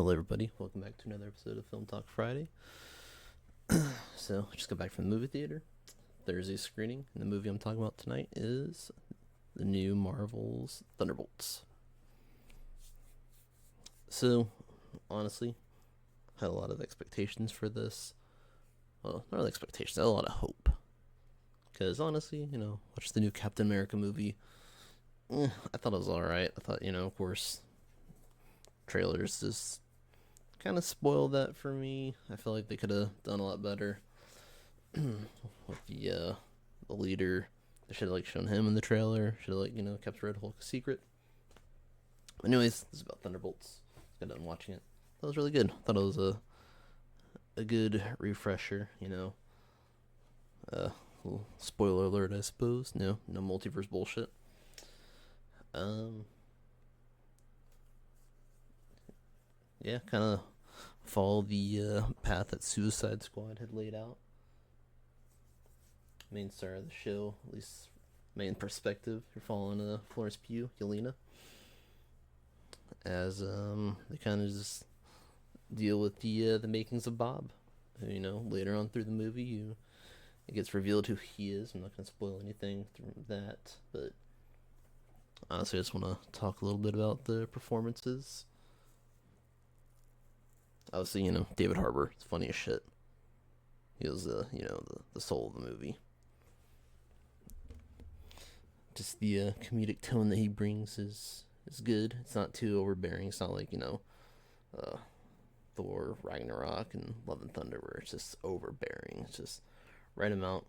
Hello, everybody. Welcome back to another episode of Film Talk Friday. So, just got back from the movie theater. Thursday screening, and the movie I'm talking about tonight is the new Marvel's Thunderbolts. So, honestly, I had a lot of expectations for this. Well, not really expectations, I had a lot of hope. Because, honestly, watched the new Captain America movie. I thought it was alright. I thought, of course, trailers just kind of spoiled that for me. I feel like they could have done a lot better with the leader. They should have shown him in the trailer. Should have kept Red Hulk a secret. Anyways, this is about Thunderbolts. Got done watching it. That was really good. Thought it was a good refresher. Little spoiler alert, I suppose. No multiverse bullshit. Yeah, kind of follow the path that Suicide Squad had laid out. Main star of the show, at least main perspective. You're following Florence Pugh, Yelena, as they kind of just deal with the makings of Bob. Later on through the movie, it gets revealed who he is. I'm not going to spoil anything through that, but honestly, I just want to talk a little bit about the performances. Obviously, David Harbour is funny as shit. He was, the soul of the movie. Just the comedic tone that he brings is good. It's not too overbearing. It's not like, Thor, Ragnarok, and Love and Thunder, where it's just overbearing. It's just right amount.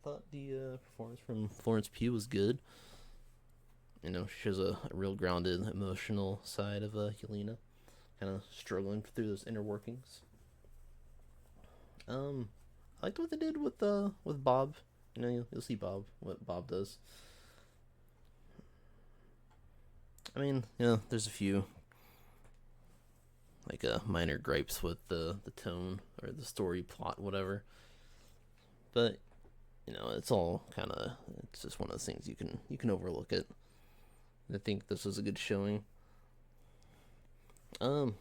Thought the performance from Florence Pugh was good. She shows a real grounded, emotional side of Yelena, kind of struggling through those inner workings. I liked what they did with Bob. You'll see what Bob does. I mean, there's a few minor gripes with the tone or the story plot, whatever. But it's all it's just one of those things you can overlook it. I think this was a good showing. If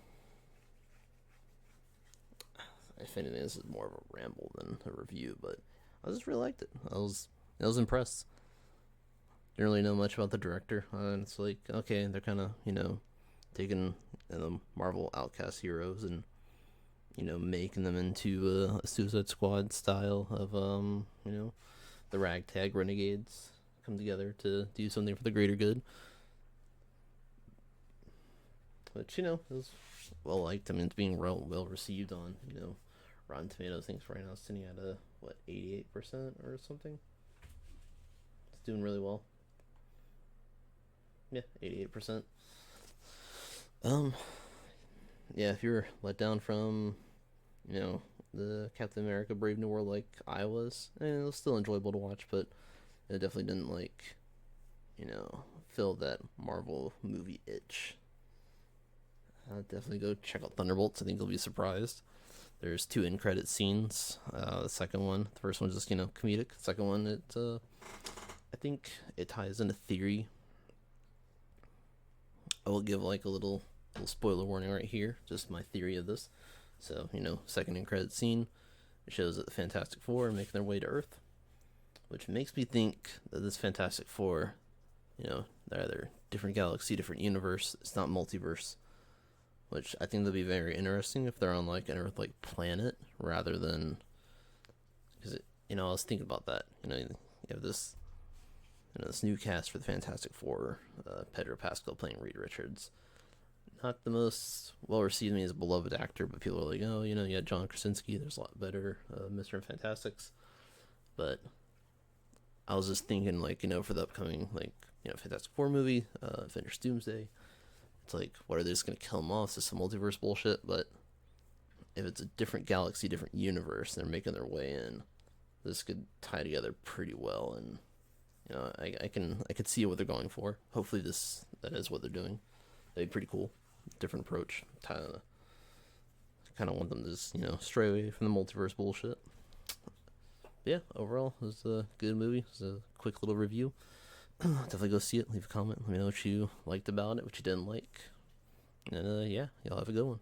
anything, this is more of a ramble than a review, but I just really liked it. I was impressed. Didn't really know much about the director. It's like, okay, they're kind of taking the Marvel outcast heroes and making them into a Suicide Squad style of the ragtag renegades come together to do something for the greater good. Which, it was well liked. I mean, it's being well received on, Rotten Tomatoes. Thinks right now it's sitting at 88% or something. It's doing really well. Yeah, 88%. Yeah, if you're let down from, the Captain America Brave New World like I was, it was still enjoyable to watch, but it definitely didn't fill that Marvel movie itch. Definitely go check out Thunderbolts. I think you'll be surprised. There's 2 end credit scenes. The first one's just comedic. The second one, I think it ties into theory. I will give a little spoiler warning right here. Just my theory of this. So second end credit scene, it shows that the Fantastic Four are making their way to Earth, which makes me think that this Fantastic Four, they're either different galaxy, different universe. It's not multiverse. Which I think that'd be very interesting if they're on an Earth planet rather than, because I was thinking about that. You have this this new cast for the Fantastic Four. Pedro Pascal playing Reed Richards. Not the most well received. He's a beloved actor, but people are like, oh, you had John Krasinski. There's a lot better Mr. Fantastics. But I was just thinking for the upcoming Fantastic Four movie, Avengers Doomsday. It's what are they just going to kill him off? It's just some multiverse bullshit. But if it's a different galaxy, different universe, and they're making their way in, this could tie together pretty well. And, I could see what they're going for. Hopefully that is what they're doing. That'd be pretty cool. Different approach. Kind of want them to just, stray away from the multiverse bullshit. But yeah, overall, it was a good movie. It was a quick little review. definitely go see it. Leave a comment. Let me know what you liked about it, what you didn't like. And yeah, y'all have a good one.